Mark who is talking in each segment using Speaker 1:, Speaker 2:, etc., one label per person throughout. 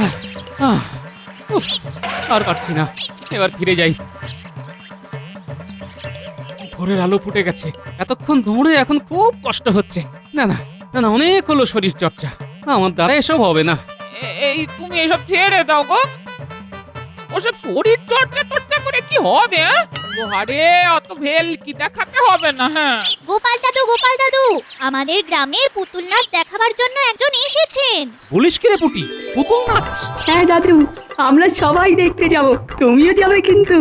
Speaker 1: আহ, উফ, আর পারছি না, এবার ফিরে যাই। ভোরের আলো ফুটে গেছে, এতক্ষণ দৌড়ে এখন খুব কষ্ট হচ্ছে। না না না না, অনেক হলো শরীর চর্চা, আমার দ্বারা এসব হবে না।
Speaker 2: এই তুমি এসব ছেড়ে দাও গো, ওসব শরীর চর্চা টর্চা করে কি হবে? আরে অত ভেল কি দেখাতে হবে না। হ্যাঁ,
Speaker 3: গোপাল দাদু, আমাদের গ্রামে পুতুল নাচ দেখাবার জন্য একজন এসেছেন।
Speaker 1: বলিস কি রে পুটি, পুতুল নাচ?
Speaker 4: হ্যাঁ দাদু, আমরা সবাই দেখতে যাব, তুমিও যাবে কিন্তু।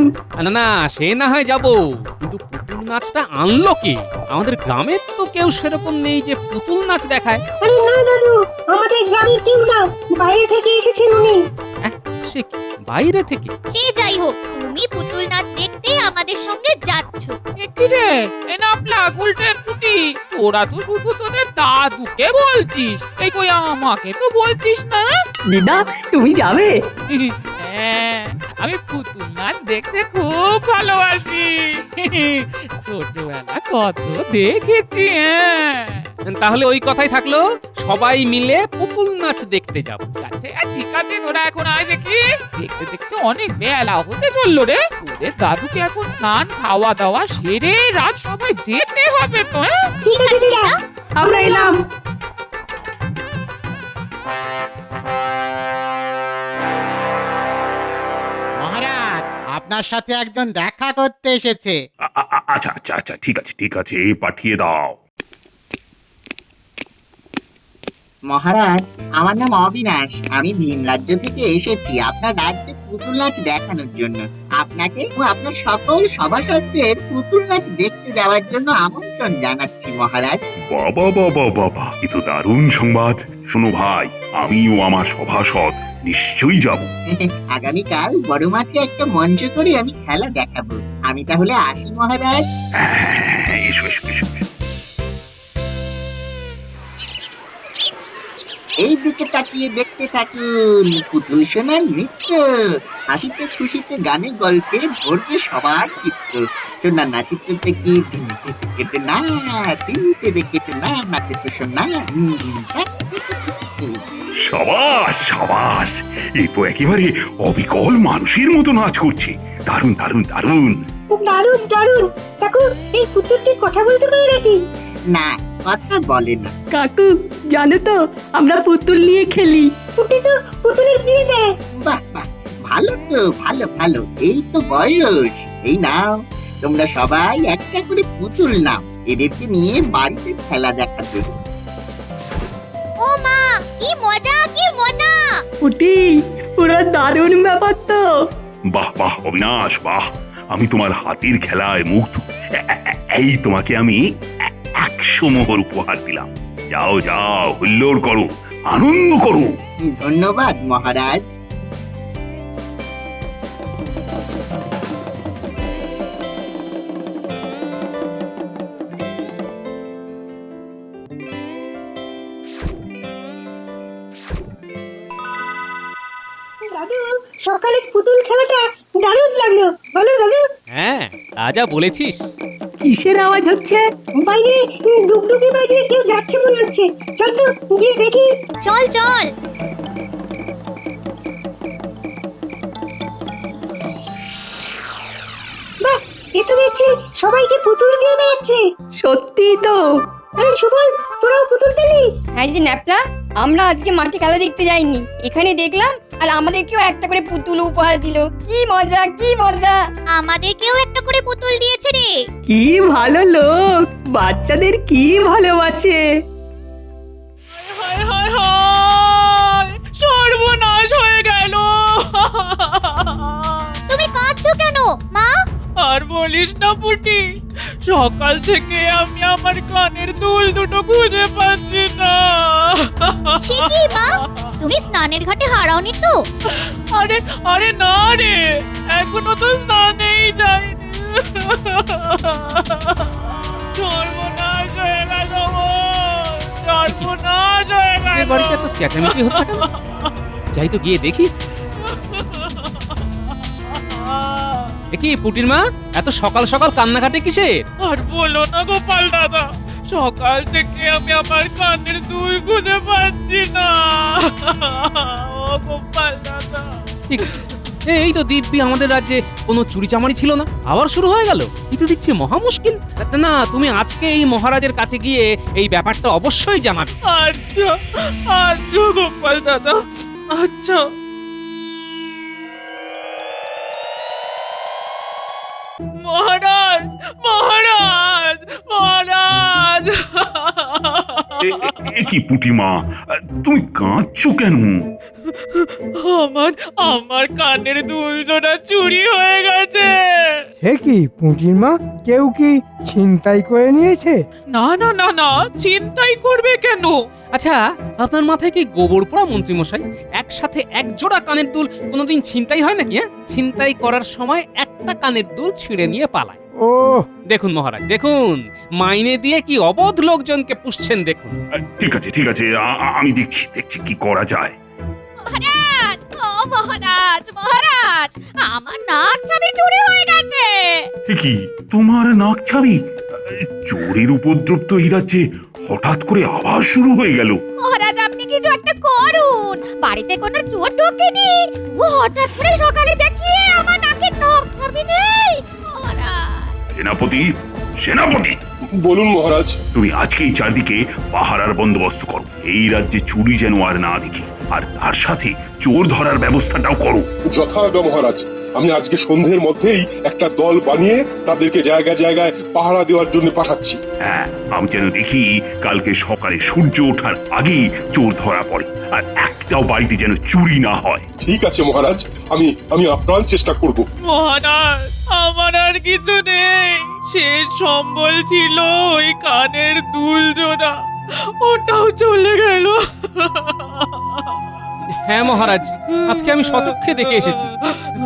Speaker 1: না না, সে না হয় যাবো, কিন্তু পুতুল নাচটা আনলো কে? আমাদের গ্রামে তো কেউ সেরকম নেই যে পুতুল নাচ দেখায়।
Speaker 5: আরে না দাদু, আমাদের গ্রামের কেউ না, বাইরে থেকে এসেছেন উনি।
Speaker 1: সে কি, বাইরে থেকে?
Speaker 3: সে যাই হোক, তুমি পুতুল নাচ দেখতে আমাদের সঙ্গে যাচ্ছ।
Speaker 2: কি রে, এ নাপলা গুলটের পুটি, তোরা তো শুধু তোদের দাদুকে বলছিস, এই কই আমাকে তো বলছিস না?
Speaker 4: দিদা, তুমি যাবে?
Speaker 2: হ্যাঁ, আমি পুতুল নাচ দেখতে খুব ভালোবাসি। ছোটবেলা কত দেখেছি। হ্যাঁ,
Speaker 1: তাহলে ওই কথাই থাকলো, সবাই মিলে পুতুল নাচ দেখতে যাব।
Speaker 2: ঠিক আছে, তোরা এখন আয় দেখি। দেখতে দেখতে অনেক বেলা হতে চললো রে। তোদের দাদুকে এখন স্নান খাওয়া দাওয়া সেরে রাত সবাই যেতে হবে তো। হ্যাঁ,
Speaker 5: ঠিক আছে দিদা,
Speaker 4: আমরা এলাম।
Speaker 6: মহারাজ, আপনার সাথে একজন দেখা করতে এসেছে।
Speaker 7: আচ্ছা আচ্ছা আচ্ছা, ঠিক আছে ঠিক আছে, পাঠিয়ে দাও।
Speaker 8: মহারাজ, আমার নাম অবিনাশ। আমি ভিন রাজ্য থেকে এসেছি আপনার রাজ্যে পুতুল নাচ দেখানোর জন্য। আপনাকে ও আপনার সকল সভাসদদের পুতুল নাচ দেখতে যাওয়ার জন্য আমন্ত্রণ জানাচ্ছি মহারাজ।
Speaker 7: বাবা বাবা বাবা, এ তো দারুণ সংবাদ। শোনো ভাই, আমিও আমার সভাসদ নিশ্চয়ই যাব।
Speaker 8: আগামীকাল বড় মাঠে একটা মঞ্চ করে আমি খেলা দেখাবো। আমি তাহলে আসি মহারাজ।
Speaker 7: হ্যাঁ, এসো এসো এসো এসো।
Speaker 8: এই দিকে তাকিয়ে দেখতে থাকুন পুতুল সোনার নৃত্য। হাসিতে খুশিতে গানে গল্পে ভরবে সবার চিত্ত। সোনা নাচিতে থেকে দিনতে কেটে না, দিনতে কেটে না, নাচে তো সোনা দিন দিন।
Speaker 7: সাবাস সাবাস, এই তো একেবারে অবিকল মানুষের মতো নাচ করছে। দারুণ দারুণ দারুণ।
Speaker 5: খুব দারুণ দারুণ। দেখো, এই পুতুলটি কথা বলতে পারে নাকি?
Speaker 8: না, কথা বলে না।
Speaker 4: কাকু, জানো তো আমরা পুতুল নিয়ে খেলি।
Speaker 5: পুটি তো পুতুলের বিয়ে দেয়।
Speaker 8: বাহ বাহ, ভালো তো, ভালো ভালো। এই তো বয়স। এই নাও, তোমরা সবাই একটা করে পুতুল নাও, এদেরকে নিয়ে বাড়িতে খেলা দেখাবে।
Speaker 3: ও মা, কি মজা কি মজা!
Speaker 4: পুটি, পুরো দারুণ ব্যাপার তো।
Speaker 7: বাহ বাহ অবিনাশ, বাহ, আমি তোমার হাতের খেলায় মুগ্ধ। এই তোমাকে আমি 100 মোহর উপহার দিলাম। যাও যাও, হুল্লোড় করো, আনন্দ করো।
Speaker 8: ধন্যবাদ মহারাজ।
Speaker 5: দাদু, সকালে পুতুল খেলাটা দারুণ লাগলো, বলো দাদু?
Speaker 1: হ্যাঁ, তা যা বলেছিস।
Speaker 4: কিসের আওয়াজ হচ্ছে?
Speaker 5: বাইরে ডুগডুগি বাজিয়ে কেউ যাচ্ছে মনে হচ্ছে। চল তো গিয়ে দেখি।
Speaker 3: চল চল।
Speaker 5: বাহ, এ তো দেখছি সবাইকে পুতুল দিয়ে বেড়াচ্ছে।
Speaker 4: সত্যি তো।
Speaker 5: আরে সুবল, তোরাও পুতুল পেলি?
Speaker 9: হ্যাঁ রে ন্যাপলা, আমরা আজকে মাঠে খেলা দেখতে যাইনি, এখানে দেখলাম আর আমাদেরকেও একটা করে পুতুল উপহার দিল। কি মজা কি মজা!
Speaker 3: আমাদেরকেও একটা করে পুতুল দিয়েছে রে।
Speaker 4: কি ভালো লোক, বাচ্চাদের কি ভালোবাসে।
Speaker 2: হায় হায় হায়, সর্বনাশ হয়ে গেল।
Speaker 3: তুমি কাঁদছো কেন মা?
Speaker 2: আর বলিস না পুটি, সকাল থেকে আমি আমার কানের দুল দুটো খুঁজে পাচ্ছি না।
Speaker 3: সে কি মা, তুমি স্নানের ঘাটে হারাওনি তো?
Speaker 2: আরে আরে না রে, এখনো তো স্নানেই যাইনি। সর্বনাশ হয়ে গেল, সর্বনাশ হয়ে
Speaker 1: এদের
Speaker 2: গেল।
Speaker 1: বাড়িতে তো চেঁচামেচি হচ্ছে কেন? যাই তো গিয়ে দেখি। কি পুটির মা, এত সকাল সকাল কান্নাকাটি কিসের?
Speaker 2: আর বলো না গোপাল দাদা, সকাল থেকে আমি আমার কানের দুল খুঁজে পাচ্ছি না। ও গোপাল দাদা,
Speaker 1: ঠিক এই তো দিব্যি আমাদের রাজ্যে কোনো চুরি চামারি ছিল না, আবার শুরু হয়ে গেল। এই তো দেখছি মহা মুশকিল। না, তুমি আজকে এই মহারাজের কাছে গিয়ে এই ব্যাপারটা অবশ্যই জানাবে।
Speaker 2: আচ্ছা আচ্ছা গোপাল দাদা, আচ্ছা। মহারাজ, মহারাজ, মহারাজ!
Speaker 7: এ কি পুটিমা, তুমি কাঁদছো কেন?
Speaker 2: আমার আমার কানের দুল জোড়া চুরি হয়ে গেছে।
Speaker 10: সে কি পুঁটির মা, কেউ কি ছিনতাই করে নিয়েছে?
Speaker 2: না না না না, চিন্তাই করবে কেন?
Speaker 1: আচ্ছা, আপনার মাথায় কি গোবর পোড়া মন্ত্রী মশাই? একসাথে এক জোড়া কানের দুল কোনোদিন ছিনতাই হয় নাকি? ছিনতাই করার সময় একটা কানের দুল ছিঁড়ে নিয়ে পালায়।
Speaker 10: ও
Speaker 1: দেখুন মহারাজ, দেখুন মাইনে দিয়ে কি অবধ লোকজনকে পুষছেন দেখুন।
Speaker 7: ঠিক আছে ঠিক আছে, আমি দেখছি কি করা যায়।
Speaker 3: মহারাজ, ও মহারাজ, মহারাজ, আমার নাক চাবি চুরি হয়ে গেছে।
Speaker 7: এ কি, তোমার নাক ছাবি? চোরের উপদ্রব তো এই রাজ্যে হঠাৎ করে আবার শুরু হয়ে গেল।
Speaker 3: মহারাজ, আপনি কিছু একটা করুন। বাড়িতে কোনো চোর ঢোকেনি, ও হঠাৎ করে সকালে দেখিয়ে আমার নাকের নখ চাবি নেই। মহারাজ,
Speaker 7: সেনাপতি, সেনাপতি,
Speaker 11: বলুন মহারাজ।
Speaker 7: তুমি আজকেই চারদিকে পাহারার বন্দোবস্ত করো। এই রাজ্যে চুরি যেন আর না দেখি, আর তার সাথে চোর ধরার ব্যবস্থাটাও করো।
Speaker 11: যথাজ্ঞা মহারাজ, আমি আজকে সন্ধ্যের মধ্যেই একটা দল বানিয়ে তাদেরকে জায়গায় জায়গায় পাহারা দেওয়ার জন্য পাঠাচ্ছি।
Speaker 7: হ্যাঁ, আমি যেন দেখি কালকে সকালে সূর্য ওঠার আগেই চোর ধরা পড়ে, আর একটাও বাড়িতে যেন চুরি না হয়।
Speaker 11: ঠিক আছে মহারাজ, আমি আপ্রাণ চেষ্টা করব।
Speaker 2: মহারাজ, আমার আর কিছু নেই। শেষ সম্বল ছিল ওই কানের দুল জোড়া, ওটাও চলে গেল।
Speaker 1: হ্যাঁ মহারাজ, আজকে আমি শতক্ষে দেখে এসেছি।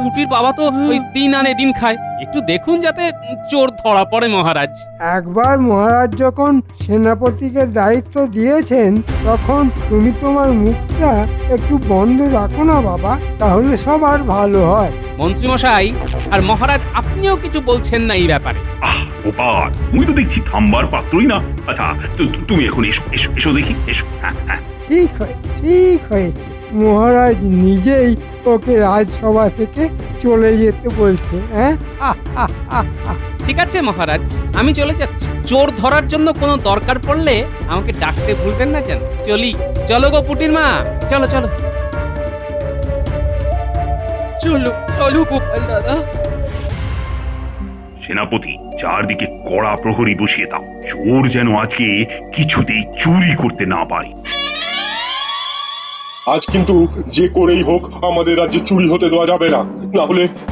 Speaker 1: কুটির বাবা তো ওই দিন আনে দিন খায়, একটু দেখুন যাতে চোর ধরা পড়ে মহারাজ।
Speaker 10: একবার মহারাজ যখন সেনাপতিকে দায়িত্ব দিয়েছেন, তখন তুমি তোমার মুখটা একটু বন্ধ রাখো না বাবা, তাহলে সবার ভালো হয়।
Speaker 1: মন্ত্রী মশাই আর মহারাজ, আপনিও কিছু বলছেন না এই ব্যাপারে?
Speaker 7: গোপাল, তুমি তো দেখছি থামবার পাত্রই না। আচ্ছা, তুমি এখন এসো এসো এসো দেখি, এসো। হ্যাঁ,
Speaker 10: ঠিক হয়েছে, মহারাজ নিজেই ওকে রাজসভা থেকে চলে যেতে বলছে। হ্যাঁ,
Speaker 1: ঠিক আছে মহারাজ, আমি চলে যাচ্ছি। চোর ধরার জন্য কোনো দরকার পড়লে আমাকে ডাকতে ভুলবেন না যেন। চলো গো পুটির মা, চলো চলো
Speaker 2: চলো চলো গোপাল দাদা।
Speaker 7: সেনাপতি, চারদিকে কড়া প্রহরী বসিয়ে দাও। চোর যেন আজকে কিছুতেই চুরি করতে না পারে।
Speaker 11: আজ কিন্তু যে করেই হোক আমাদের রাজ্যে চুরি হতে দেওয়া যাবে না,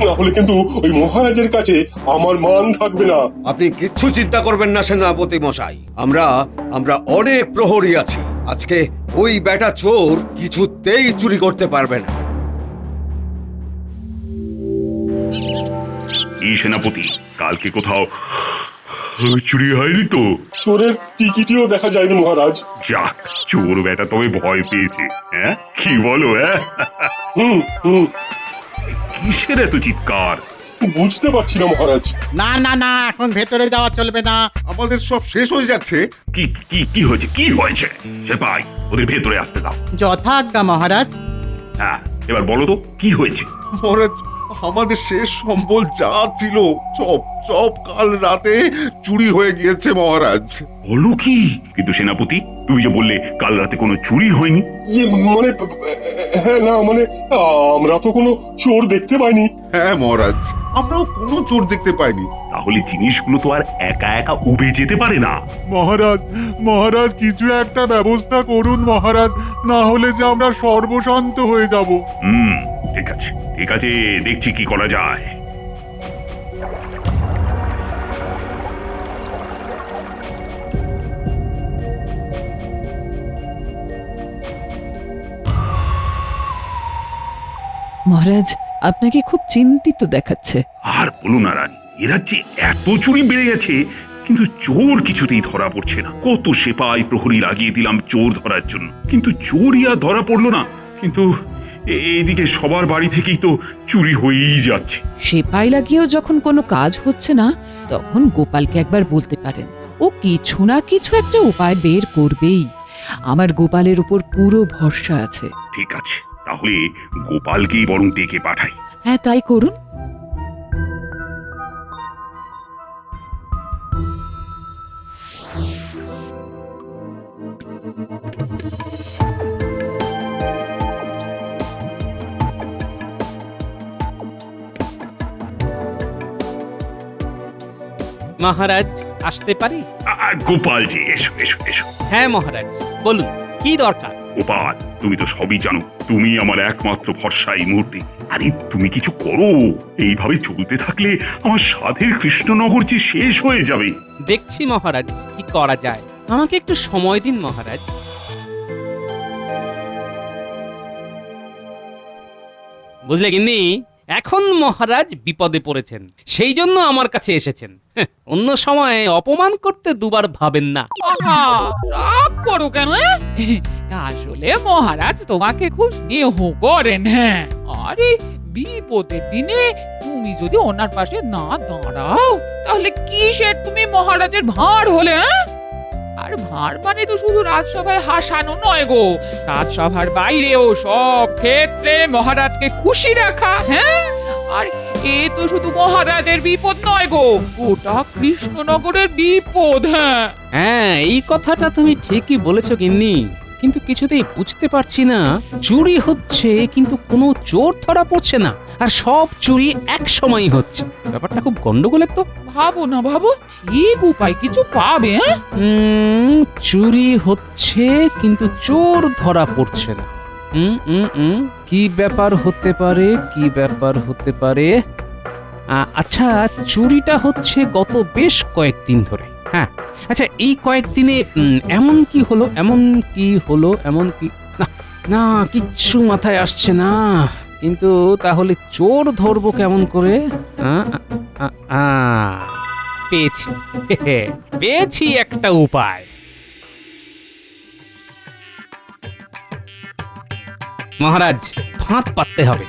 Speaker 11: না হলে কিন্তু ওই মহারাজের কাছে আমার মান থাকবে না।
Speaker 12: আপনি কিচ্ছু চিন্তা করবেন না সেনাপতি মশাই, আমরা অনেক প্রহরী আছি। আজকে ওই বেটা চোর কিছুতেই চুরি করতে পারবে না।
Speaker 7: এই সেনাপতি, কালকে কোথাও চুরি হয়নি তো?
Speaker 11: চোরের টিকিটিও দেখা যায়নি মহারাজ।
Speaker 7: যাক, চোর বেটা তবে ভয় পেয়েছে। হ্যাঁ, কি বলো? কিসের এত চিৎকার?
Speaker 11: বুঝতে পারছি না মহারাজ।
Speaker 6: না না না, এখন ভেতরে যাওয়া চলবে না।
Speaker 12: আমাদের সব শেষ হয়ে যাচ্ছে।
Speaker 7: কি হয়েছে? কি হয়েছে? সেপাই, ওদের ভেতরে আসতে দাও।
Speaker 6: যথাজ্ঞা মহারাজ।
Speaker 7: হ্যাঁ, এবার বলো তো কি হয়েছে?
Speaker 12: মহারাজ, আমাদের শেষ সম্বল যা ছিল সব কাল রাতে চুরি হয়ে গিয়েছে মহারাজ।
Speaker 7: বলো কি? কিন্তু সেনাপতি, তুমি যে বললে কাল রাতে কোনো চুরি হয়নি।
Speaker 11: মানে হ্যাঁ, না মানে আমরা তো কোনো চোর দেখতে পাইনি।
Speaker 12: হ্যাঁ মহারাজ, আমরাও কোনো চোর দেখতে পাইনি।
Speaker 7: তাহলে জিনিসগুলো তো আর একা একা উবে যেতে পারে না।
Speaker 11: মহারাজ কিছু একটা ব্যবস্থা করুন মহারাজ, না হলে যে আমরা সর্বশান্ত হয়ে যাব।
Speaker 7: ঠিক আছে, দেখছি কি করা যায়।
Speaker 2: মহারাজ, আপনাকে খুব চিন্তিত দেখাচ্ছে।
Speaker 7: আর বলো না রানী, এ রাজ্যে এত চুরি বেড়ে গেছে, কিন্তু চোর কিছুতেই ধরা পড়ছে না। কত সেপাই প্রহরী লাগিয়ে দিলাম চোর ধরার জন্য, কিন্তু চোরই আর ধরা পড়লো না। কিন্তু এইদিকে সবার বাড়ি থেকেই তো চুরি হয়েই যাচ্ছে।
Speaker 2: সেপাই লাগিয়েও যখন কোনো কাজ হচ্ছে না, তখন গোপালকে একবার বলতে পারেন। ও কিছু না কিছু একটা উপায় বের করবেই। আমার গোপালের উপর পুরো ভরসা আছে।
Speaker 7: ঠিক আছে, তাহলে গোপালকেই বরং ডেকে পাঠাই।
Speaker 2: হ্যাঁ, তাই করুন।
Speaker 1: মহারাজ আসতে পারি?
Speaker 7: গোপাল জি, এসো এসো এসো।
Speaker 1: হ্যাঁ মহারাজ, বলুন কি দরকার?
Speaker 7: গোপাল, তুমি তো সবই জানো, তুমি আমার একমাত্র ভরসা এই মুহূর্তে। আরে তুমি কিছু করো, এইভাবে চলতে থাকলে আমার সাধের কৃষ্ণনগর যে শেষ হয়ে যাবে।
Speaker 1: দেখছি মহারাজ কি করা যায়, আমাকে একটু সময় দিন মহারাজ। বুঝলে গিন্নি, এখন মহারাজ বিপদে পড়েছেন, সেই জন্য আমার কাছে এসেছেন। অন্য সময় অপমান করতে দুবার ভাবেন না।
Speaker 2: আহা, রাগ করো কেন? আসলে মহারাজ তোমাকে খুব স্নেহ করেন। হ্যাঁ, আরে বিপদের দিনে তুমি যদি ওনার পাশে না দাঁড়াও, তাহলে কিসের তুমি মহারাজের ভাঁড় হলে? আর ভাঁড় মানে তো শুধু রাজসভায় হাসানো নয় গো, রাজসভার বাইরেও সব ক্ষেত্রে মহারাজকে খুশি রাখা। হ্যাঁ, আর এ তো শুধু মহারাজের বিপদ নয় গো, গোটা কৃষ্ণনগরের বিপদ। হ্যাঁ
Speaker 1: হ্যাঁ, এই কথাটা তুমি ঠিকই বলেছো গিন্নি, কিন্তু কিছুতেই বুঝতে পারছি না, চুরি হচ্ছে কিন্তু কোনো চোর ধরা পড়ছে না, আর সব চুরি এক সময় হচ্ছে। ব্যাপারটা খুব গন্ডগোলের তো।
Speaker 2: ভাবো না, ভাবো, ঠিক উপায় কিছু পাবে।
Speaker 1: চুরি হচ্ছে কিন্তু চোর ধরা পড়ছে না। কি ব্যাপার হতে পারে, কি ব্যাপার হতে পারে? আচ্ছা, চুরিটা হচ্ছে গত বেশ কয়েকদিন ধরে। হ্যাঁ, আচ্ছা, এই কয়েকদিনে এমন কি হলো, এমন কি হলো, এমন কি না, না কিচ্ছু মাথায় আসছে না। কিন্তু তাহলে চোর ধরবো কেমন করে? পেয়েছি, পেয়েছি একটা উপায়। মহারাজ, ফাঁদ পাততে হবে।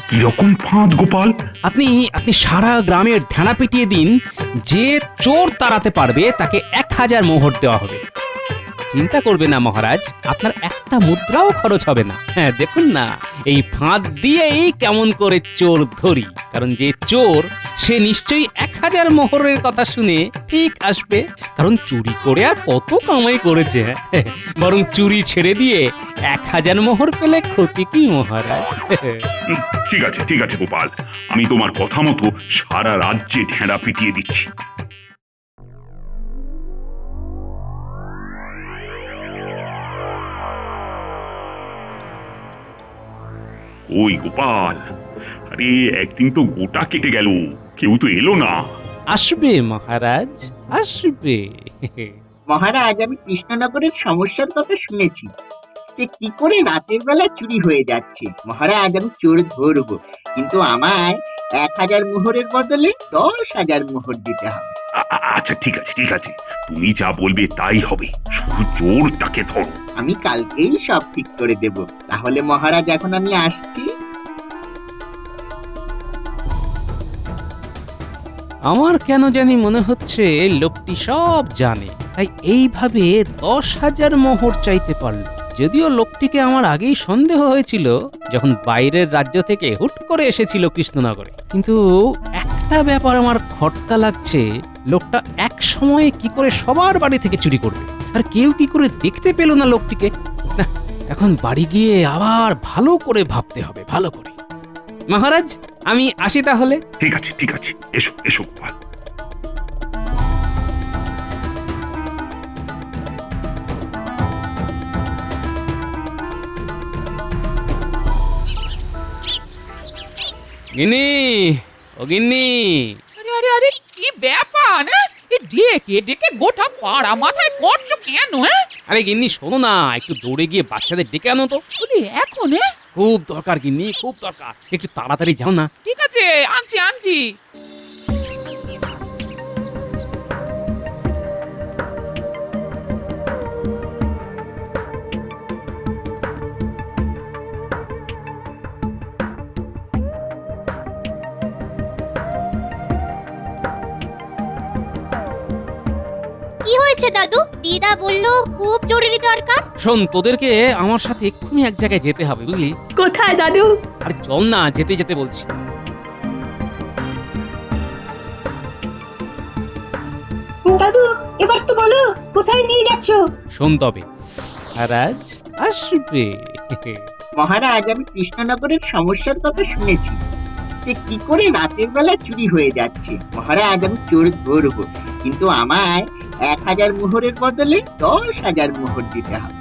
Speaker 7: কিরকম ফাঁদ গোপাল?
Speaker 1: আপনি আপনি সারা গ্রামের ঢানা পিটিয়ে দিন, যে চোর তাড়াতে পারবে তাকে 1000 মোহর দেওয়া হবে। চিন্তা করবে না মহারাজ, আপনার একটা মুদ্রাও খরচ হবে না। হ্যাঁ, দেখুন না, এই ফাঁদ দিয়েই কেমন করে চোর ধরি, কারণ যে চোর সে নিশ্চয়ই 1000 মোহরের কথা শুনে ঠিক আসবে, কারণ চুরি করে আর কত কামাই করেছে। বরং চুরি ছেড়ে দিয়ে 1000 মোহর পেলে ক্ষতি কি মহারাজ?
Speaker 7: ঠিক আছে ঠিক আছে গোপাল, আমি তোমার কথা মতো সারা রাজ্যে ঢেঁড়া পিটিয়ে দিচ্ছি। ওই গোপাল, আরে একদিন তো গোটা কেটে গেল, কেউ তো এলো না।
Speaker 1: আসবে মহারাজ, আসবে।
Speaker 8: মহারাজ, আমি কৃষ্ণনগরের সমস্যার কথা শুনেছি, যে কি করে রাতের বেলা চুরি হয়ে যাচ্ছে। মহারাজ, আমি চোর ধরবো, কিন্তু আমায় 1000 মোহরের বদলে 10,000 মোহর দিতে হবে।
Speaker 7: আচ্ছা ঠিক আছে ঠিক আছে, তুমি যা বলবে তাই হবে, শুধু চোরটাকে ধরো।
Speaker 8: আমি কালকেই সব ঠিক করে দেব। তাহলে মহারাজ, এখন আমি আসছি।
Speaker 1: আমার কেন জানি মনে হচ্ছে লোকটি সব জানে, তাই এইভাবে 10,000 মোহর চাইতে পারল। যদিও লোকটিকে আমার আগেই সন্দেহ হয়েছিল যখন বাইরের রাজ্য থেকে হুট করে এসেছিল কৃষ্ণনগরে, কিন্তু একটা ব্যাপার আমার খটকা লাগছে, লোকটা এক সময়ে কি করে সবার বাড়ি থেকে চুরি করবে, আর কেউ কি করে দেখতে পেল না লোকটিকে? না, এখন বাড়ি গিয়ে আবার ভালো করে ভাবতে হবে, ভালো করে। মহারাজ, আমি আসি তাহলে।
Speaker 7: ঠিক আছে ঠিক আছে, এসো এসো গোপাল।
Speaker 1: গিন্নি, ও গিন্নি।
Speaker 2: আরে আরে আরে, কি ব্যাপার? ডেকে ডেকে গোটা পাড়া মাথায় করছো কেন?
Speaker 1: আরে গিন্নি, শোনো না, একটু দৌড়ে গিয়ে বাচ্চাদের ডেকে আনো তো।
Speaker 2: এখন
Speaker 1: খুব দরকার গিন্নি, খুব দরকার, একটু তাড়াতাড়ি যাও না।
Speaker 2: ঠিক আছে, আনছি আনছি।
Speaker 3: কি হয়েছে দাদু? দিদা বললো খুব জরুরি দরকার।
Speaker 1: শোন, তোদেরকে আমার সাথে এক্ষুনি এক জায়গায় যেতে হবে, বুঝলি?
Speaker 4: কোথায় দাদু?
Speaker 1: আর চল না, যেতে যেতে বলছি।
Speaker 5: দাদু এবার তো বলো কোথায় নিয়ে যাচ্ছ?
Speaker 1: শোন তবে, মহারাজ আসবে।
Speaker 8: মহারাজ, আমি কৃষ্ণনগরের সমস্যার কথা শুনেছি, যে কি করে রাতের বেলা চুরি হয়ে যাচ্ছে। মহারাজ, আমি চোর ধরবো, কিন্তু আমায় 1000 মোহরের বদলে 10,000 মোহর দিতে হবে।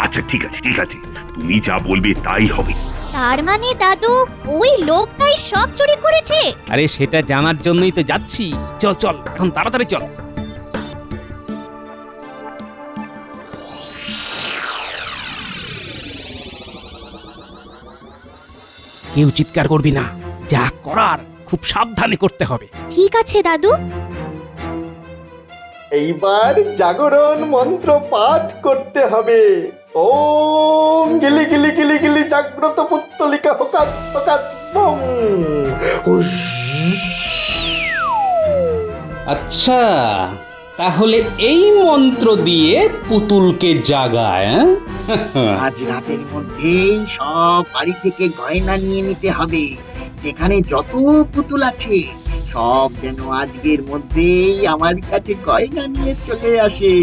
Speaker 7: আচ্ছা ঠিক আছে ঠিক আছে, তুমি যা বলবে তাই হবে।
Speaker 3: তার মানে দাদু ওই লোকটাই সব চুরি করেছে?
Speaker 1: আরে সেটা জানার জন্যই তো যাচ্ছি। চল চল, এখন তাড়াতাড়ি চল। কেউ চিৎকার করবি না, যা করার খুব সাবধানে করতে হবে।
Speaker 3: ঠিক আছে দাদু।
Speaker 13: এইবার জাগরণ মন্ত্র পাঠ করতে হবে। ওম গিলি গিলি গিলি গিলি জাগ্রত পুত্তলিকা হকাস হকাস বম। হুস।
Speaker 14: আচ্ছা, তাহলে এই মন্ত্র দিয়ে পুতুলকে জাগায়?
Speaker 8: আজ রাতের মধ্যেই সব বাড়ি থেকে গয়না নিয়ে নিতে হবে। যেখানে যত পুতুল আছে সব যেন আজকের মধ্যেই আমার কাছে গয়না নিয়ে চলে আসে।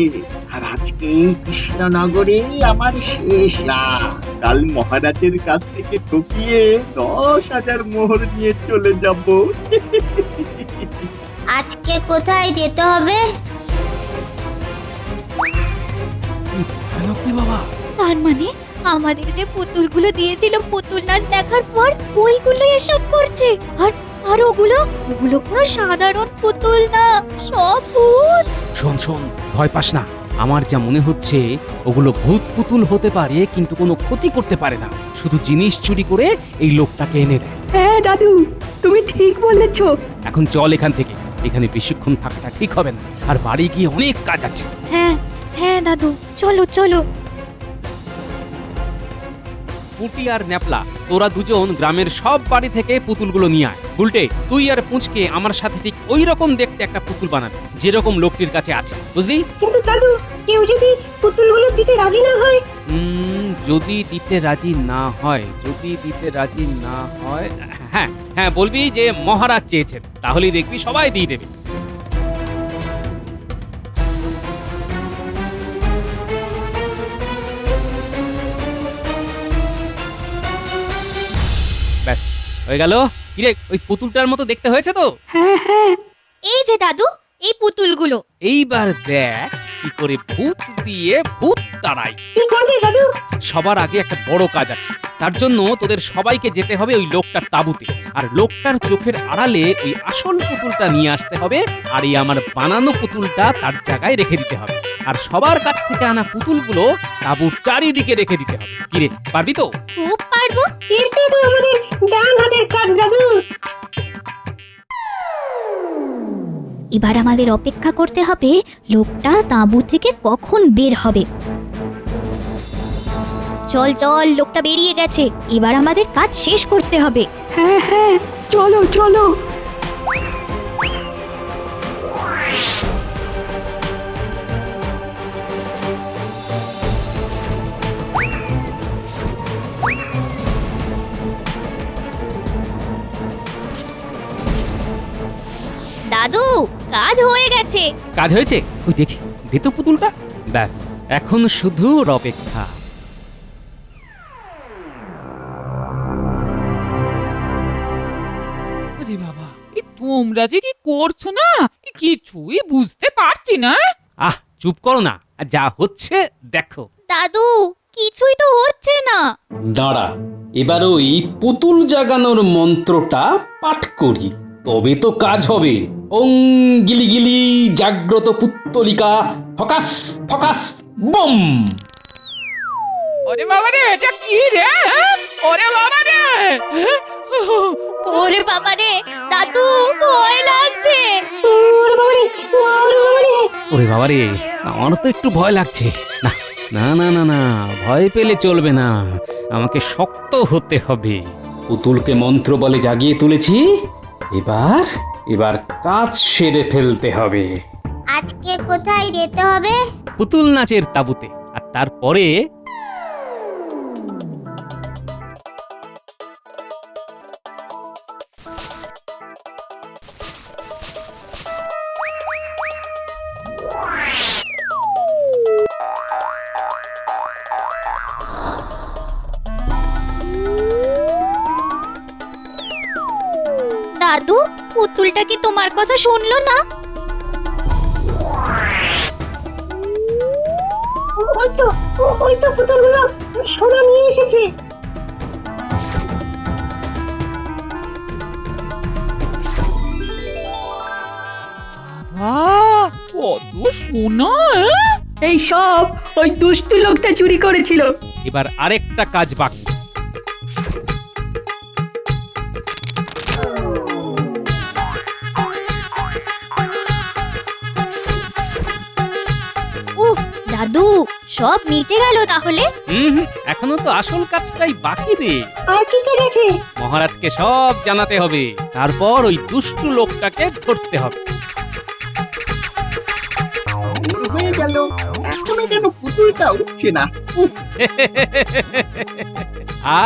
Speaker 8: আর আজকে কৃষ্ণনগরে আমার শেষ রাত। কাল মহারাজের কাছ থেকে ঠকিয়ে 10,000 মোহর নিয়ে চলে যাব।
Speaker 3: আজকে কোথায় যেতে হবে?
Speaker 1: বাবা,
Speaker 3: তার মানে আমাদের যে পুতুলগুলো দিয়েছিল পুতুল নাচ দেখার পর ওইগুলো এসব করছে। আর ওগুলো কোনো সাধারণ পুতুল না, সব ভূত।
Speaker 1: শোন শোন, ভয় পাস না। আমার যা মনে হচ্ছে ওগুলো ভূত পুতুল হতে পারে, কিন্তু কোনো ক্ষতি করতে পারে না, শুধু জিনিস চুরি করে এই লোকটাকে এনে দেয়।
Speaker 4: হ্যাঁ দাদু, তুমি ঠিক বলেছ।
Speaker 1: এখন চল এখান থেকে, এখানে বেশিক্ষণ থাকাটা ঠিক হবে না, আর বাড়ি গিয়ে অনেক কাজ আছে।
Speaker 3: হ্যাঁ হ্যাঁ দাদু, চলো চলো।
Speaker 1: পুটি আর ন্যাপলা, তোরা দুজন গ্রামের সব বাড়ি থেকে পুতুলগুলো নিয়ে আয়। উল্টে তুই আর পুঁচকে আমার সাথে ঠিক ওই রকম দেখতে একটা পুতুল বানাবে, যেরকম লোকটির কাছে আছে, বুঝলি?
Speaker 5: কিন্তু দাদু কেউ যদি পুতুলগুলো দিতে রাজি না হয়?
Speaker 1: যদি দিতে রাজি না হয়, হ্যাঁ হ্যাঁ বলবি যে মহারাজ চেয়েছেন, তাহলেই দেখবি সবাই দিয়ে দেবে। ব্যাস হয়ে গেল। কিরে, ওই পুতুলটার মতো দেখতে হয়েছে তো?
Speaker 4: হ্যাঁ হ্যাঁ।
Speaker 3: এই যে দাদু, এই পুতুলগুলো।
Speaker 1: এইবার দেখ কি করে ভূত দিয়ে ভূত তাড়াই।
Speaker 5: কি করবে দাদু?
Speaker 1: সবার আগে একটা বড় কাজ আছে। তার জন্য তোদের সবাইকে যেতে হবে ওই লোকটার তাঁবুতে, আর লোকটার চোখের আড়ালে ওই আসল পুতুলটা নিয়ে আসতে হবে, আর এই আমার বানানো পুতুলটা তার জায়গায় রেখে দিতে হবে। আর সবার কাছ থেকে আনা পুতুলগুলো তাঁবুর চারিদিকে রেখে দিতে হবে। কিরে, পারবি তো?
Speaker 3: খুব পারবো।
Speaker 5: এটা তো আমাদের ডান হাতের কাজ দাদু।
Speaker 3: এবার আমাদের অপেক্ষা করতে হবে লোকটা তাঁবু থেকে কখন বের হবে। চল চল, লোকটা বেরিয়ে গেছে, এবার আমাদের কাজ শেষ করতে হবে।
Speaker 4: হ্যাঁ হ্যাঁ, চলো চলো।
Speaker 3: দাদু, কাজ হয়ে গেছে।
Speaker 1: কাজ হয়েছে? ওই দেখি, দে তো পুতুলটা। ব্যাস, এখন শুধু অপেক্ষা।
Speaker 2: আরে বাবা, তোমরা যে কি করছো না, কিছুই বুঝতে পারছি না।
Speaker 1: আহ, চুপ করো না, যা হচ্ছে দেখো।
Speaker 3: দাদু, কিছুই তো হচ্ছে না।
Speaker 14: দাঁড়া, এবার ওই পুতুল জাগানোর মন্ত্রটা পাঠ করি, তবে তো কাজ হবে। ওং গিলি গিলি জাগ্রত পুত্তলিকা ফকাস ফকাস বম।
Speaker 2: ওরে বাবা রে, এটা কি রে? ওরে বাবা রে,
Speaker 3: ওরে বাবা রে, দাদু ভয় লাগছে।
Speaker 1: ওরে বাবা রে, আমার তো একটু ভয় লাগছে। না না না না না, ভয় পেলে চলবে না, আমাকে শক্ত হতে হবে।
Speaker 14: পুতুলকে মন্ত্র বলে জাগিয়ে তুলেছি, এবার কাজ সেরে ফেলতে হবে।
Speaker 3: আজকে কোথায় যেতে হবে?
Speaker 1: পুতুল নাচের তাঁবুতে, আর তারপরে
Speaker 3: দাদু, পুতুলটা কি তোমার কথা শুনলো না?
Speaker 5: ওই তো পুতুলগুলো সোনা নিয়ে এসেছে।
Speaker 2: কত সোনা!
Speaker 4: এই সব ওই দুষ্টু লোকটা চুরি করেছিল।
Speaker 1: এবার আরেকটা কাজ বাকি।
Speaker 3: উফ, দাদু, সব মিটে গেল তাহলে?
Speaker 1: এখনো তো আসল কাজটাই বাকি রে।
Speaker 5: আর কি কাজ আছে?
Speaker 1: মহারাজকে সব জানাতে হবে, তারপর ওই দুষ্টু লোকটাকে ধরতে হবে।
Speaker 8: ভোর হয়ে গেল, এখনো যেন পুতুলটা উঠছে না।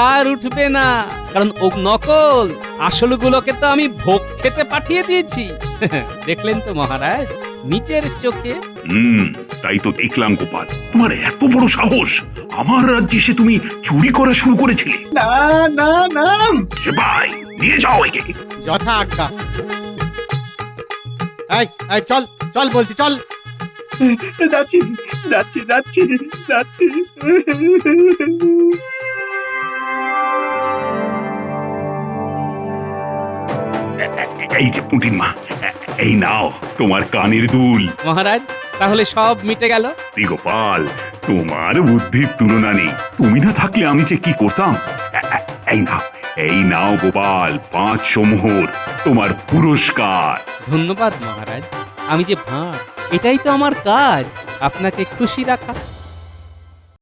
Speaker 1: আর উঠবে না, কারণ ও নকল। আসলগুলোকে তো আমি ভোগ খেতে পাঠিয়ে দিয়েছি। দেখলেন তো মহারাজ, নিচের চোখে।
Speaker 7: তাই তো দেখলাম গোপাল, তোমার এত বড় সাহস, আমার রাজ্যে এসে তুমি চুরি করা শুরু করেছিলে।
Speaker 8: না না না,
Speaker 7: ভাই নিয়ে যাও একে।
Speaker 6: যথা আজ্ঞা। এই চল চল বলছি, চল।
Speaker 8: যাচ্ছি যাচ্ছি যাচ্ছি যাচ্ছি।
Speaker 7: এই যে পুঁটির মা, এই নাও তোমার কানের দুল।
Speaker 1: মহারাজ, তাহলে সব মিটে গেল।
Speaker 7: গোপাল, তোমার বুদ্ধির তুলনা নেই। তুমি না থাকলে আমি যে কি করতাম। এই নাও গোপাল, 500 মোহর তোমার পুরস্কার।
Speaker 1: ধন্যবাদ মহারাজ, আমি যে ভাঁড়, এটাই তো আমার কাজ, আপনাকে খুশি রাখা।